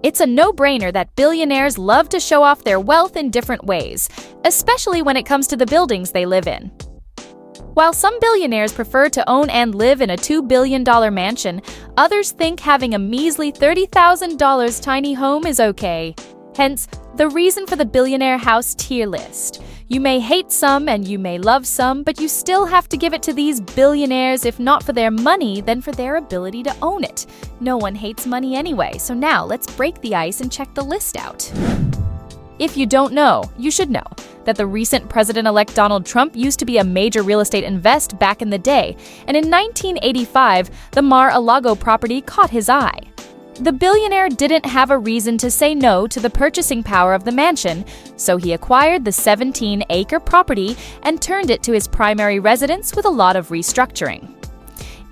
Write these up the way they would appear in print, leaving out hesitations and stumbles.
It's a no-brainer that billionaires love to show off their wealth in different ways, especially when it comes to the buildings they live in. While some billionaires prefer to own and live in a $2 billion mansion, others think having a measly $30,000 tiny home is okay. Hence, the reason for the billionaire house tier list. You may hate some and you may love some, but you still have to give it to these billionaires, if not for their money, then for their ability to own it. No one hates money anyway, so now let's break the ice and check the list out. If you don't know, you should know that the recent President-elect Donald Trump used to be a major real estate invest back in the day, and in 1985, the Mar-a-Lago property caught his eye. The billionaire didn't have a reason to say no to the purchasing power of the mansion, so he acquired the 17-acre property and turned it to his primary residence with a lot of restructuring.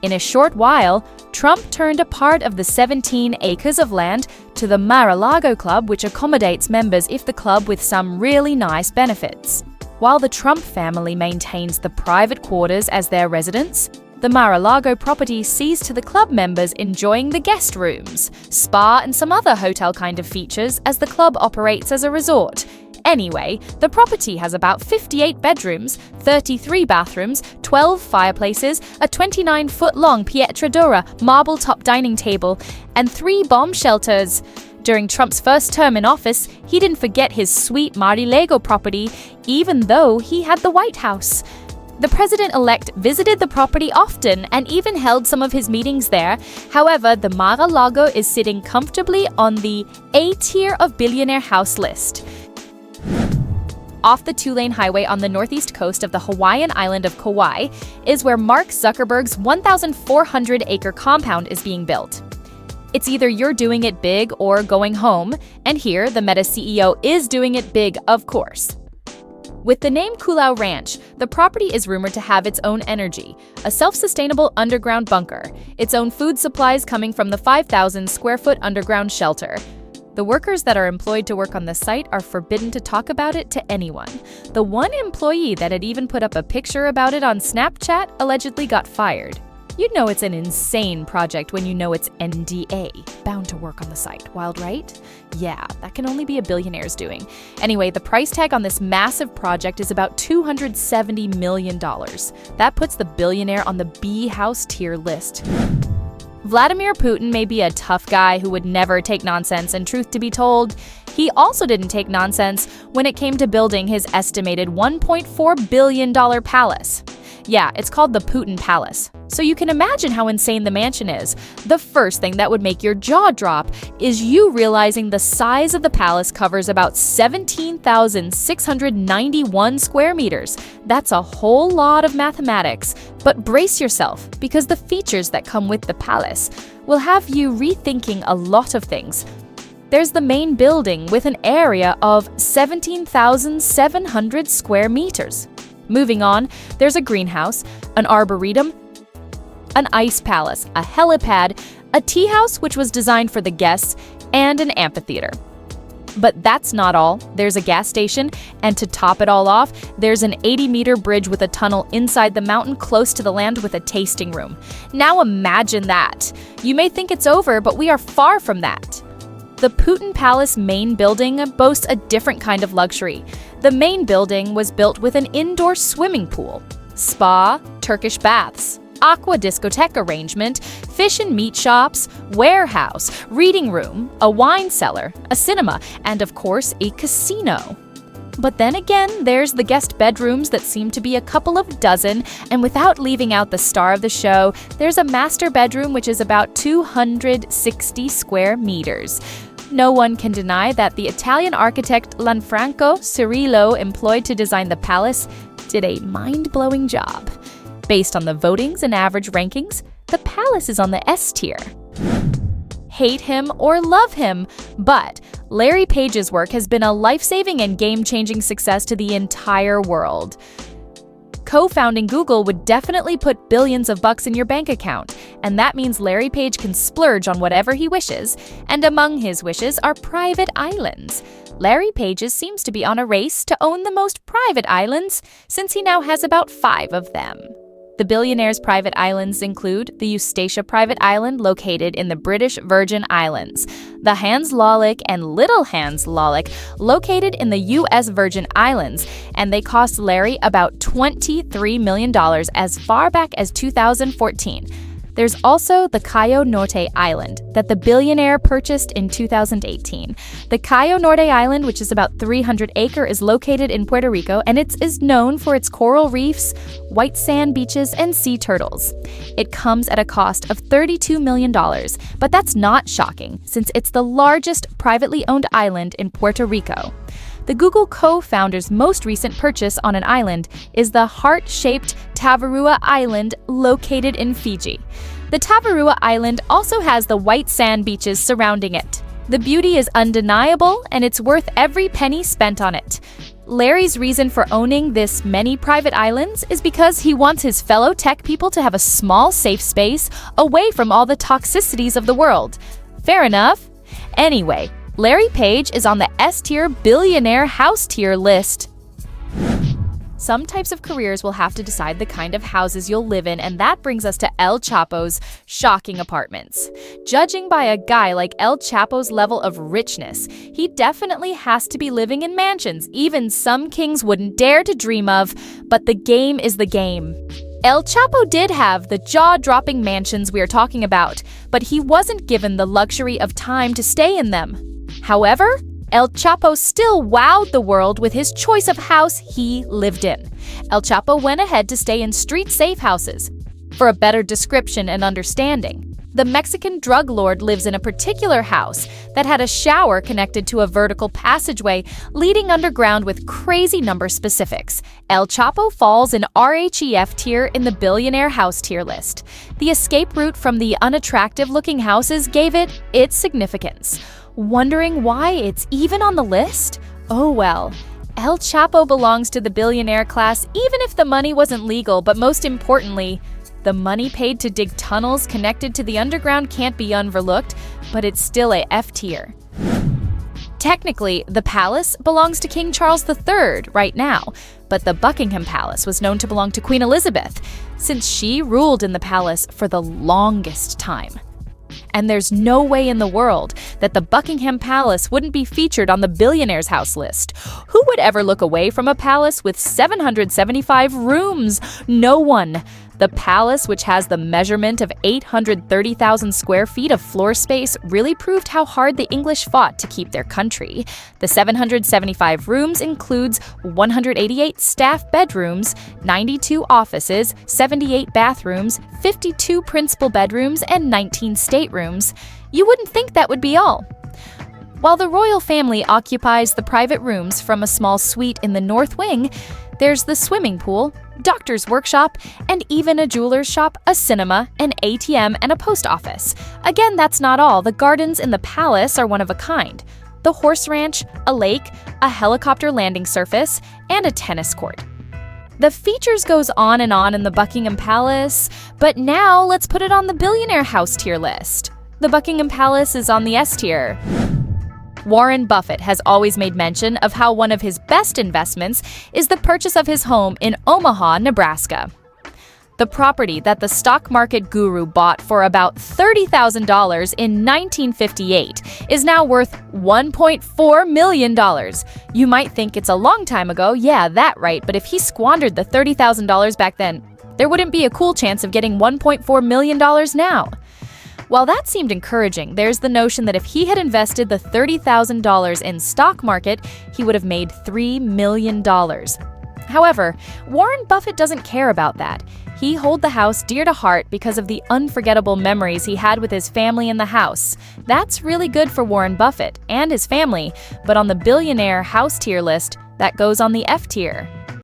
In a short while, Trump turned a part of the 17 acres of land to the Mar-a-Lago Club, which accommodates members if the club with some really nice benefits. While the Trump family maintains the private quarters as their residence, the Mar-a-Lago property sees to the club members enjoying the guest rooms, spa and some other hotel kind of features as the club operates as a resort. Anyway, the property has about 58 bedrooms, 33 bathrooms, 12 fireplaces, a 29-foot-long Pietradura marble-top dining table, and 3 bomb shelters. During Trump's first term in office, he didn't forget his sweet Mar-a-Lago property, even though he had the White House. The president-elect visited the property often and even held some of his meetings there. However, the Mar-a-Lago is sitting comfortably on the A tier of billionaire house list. Off the 2-lane highway on the northeast coast of the Hawaiian island of Kauai is where Mark Zuckerberg's 1,400-acre compound is being built. It's either you're doing it big or going home, and here the Meta CEO is doing it big, of course. With the name Kulau Ranch, the property is rumored to have its own energy, a self-sustainable underground bunker, its own food supplies coming from the 5,000-square-foot underground shelter. The workers that are employed to work on the site are forbidden to talk about it to anyone. The one employee that had even put up a picture about it on Snapchat allegedly got fired. You'd know it's an insane project when you know it's NDA, bound to work on the site. Wild, right? Yeah, that can only be a billionaire's doing. Anyway, the price tag on this massive project is about $270 million. That puts the billionaire on the B house tier list. Vladimir Putin may be a tough guy who would never take nonsense, and truth to be told, he also didn't take nonsense when it came to building his estimated $1.4 billion palace. Yeah, it's called the Putin Palace. So you can imagine how insane the mansion is. The first thing that would make your jaw drop is you realizing the size of the palace covers about 17,691 square meters. That's a whole lot of mathematics. But brace yourself, because the features that come with the palace will have you rethinking a lot of things. There's the main building with an area of 17,700 square meters. Moving on, there's a greenhouse, an arboretum, an ice palace, a helipad, a tea house which was designed for the guests, and an amphitheater. But that's not all. There's a gas station, and to top it all off, there's an 80-meter bridge with a tunnel inside the mountain close to the land with a tasting room. Now imagine that. You may think it's over, but we are far from that. The Putin Palace main building boasts a different kind of luxury. The main building was built with an indoor swimming pool, spa, Turkish baths, aqua discotheque arrangement, fish and meat shops, warehouse, reading room, a wine cellar, a cinema, and of course a casino. But then again, there's the guest bedrooms that seem to be a couple of dozen, and without leaving out the star of the show, there's a master bedroom which is about 260 square meters. No one can deny that the Italian architect Lanfranco Cirillo employed to design the palace did a mind-blowing job. Based on the votings and average rankings, the palace is on the S tier. Hate him or love him, but Larry Page's work has been a life-saving and game-changing success to the entire world. Co-founding Google would definitely put billions of bucks in your bank account, and that means Larry Page can splurge on whatever he wishes, and among his wishes are private islands. Larry Page seems to be on a race to own the most private islands, since he now has about 5 of them. The billionaire's private islands include the Eustatia Private Island located in the British Virgin Islands, the Hans Lollick and Little Hans Lollick located in the U.S. Virgin Islands, and they cost Larry about $23 million as far back as 2014. There's also the Cayo Norte Island that the billionaire purchased in 2018. The Cayo Norte Island, which is about 300 acres, is located in Puerto Rico, and it is known for its coral reefs, white sand beaches, and sea turtles. It comes at a cost of $32 million, but that's not shocking since it's the largest privately owned island in Puerto Rico. The Google co-founder's most recent purchase on an island is the heart-shaped Tavarua Island located in Fiji. The Tavarua Island also has the white sand beaches surrounding it. The beauty is undeniable, and it's worth every penny spent on it. Larry's reason for owning this many private islands is because he wants his fellow tech people to have a small, safe space away from all the toxicities of the world. Fair enough. Anyway, Larry Page is on the S-tier billionaire house tier list. Some types of careers will have to decide the kind of houses you'll live in, and that brings us to El Chapo's shocking apartments. Judging by a guy like El Chapo's level of richness, he definitely has to be living in mansions even some kings wouldn't dare to dream of, but the game is the game. El Chapo did have the jaw-dropping mansions we are talking about, but he wasn't given the luxury of time to stay in them. However, El Chapo still wowed the world with his choice of house he lived in. El Chapo went ahead to stay in street-safe houses. For a better description and understanding, the Mexican drug lord lives in a particular house that had a shower connected to a vertical passageway leading underground with crazy number specifics. El Chapo falls in RHEF tier in the billionaire house tier list. The escape route from the unattractive-looking houses gave it its significance. Wondering why it's even on the list? Oh well. El Chapo belongs to the billionaire class even if the money wasn't legal, but most importantly, the money paid to dig tunnels connected to the underground can't be overlooked, but it's still a F tier. Technically, the palace belongs to King Charles III right now, but the Buckingham Palace was known to belong to Queen Elizabeth, since she ruled in the palace for the longest time. And there's no way in the world that the Buckingham Palace wouldn't be featured on the billionaire's house list. Who would ever look away from a palace with 775 rooms? No one. The palace, which has the measurement of 830,000 square feet of floor space, really proved how hard the English fought to keep their country. The 775 rooms includes 188 staff bedrooms, 92 offices, 78 bathrooms, 52 principal bedrooms, and 19 staterooms. You wouldn't think that would be all. While the royal family occupies the private rooms from a small suite in the north wing, there's the swimming pool, doctor's workshop, and even a jeweler's shop, a cinema, an ATM, and a post office. Again, that's not all. The gardens in the palace are one of a kind. The horse ranch, a lake, a helicopter landing surface, and a tennis court. The features goes on in the Buckingham Palace, but now let's put it on the billionaire house tier list. The Buckingham Palace is on the S tier. Warren Buffett has always made mention of how one of his best investments is the purchase of his home in Omaha, Nebraska. The property that the stock market guru bought for about $30,000 in 1958 is now worth $1.4 million. You might think it's a long time ago, yeah, that right, but if he squandered the $30,000 back then, there wouldn't be a cool chance of getting $1.4 million now. While that seemed encouraging, there's the notion that if he had invested the $30,000 in stock market, he would have made $3 million. However, Warren Buffett doesn't care about that. He holds the house dear to heart because of the unforgettable memories he had with his family in the house. That's really good for Warren Buffett and his family, but on the billionaire house tier list, that goes on the F tier.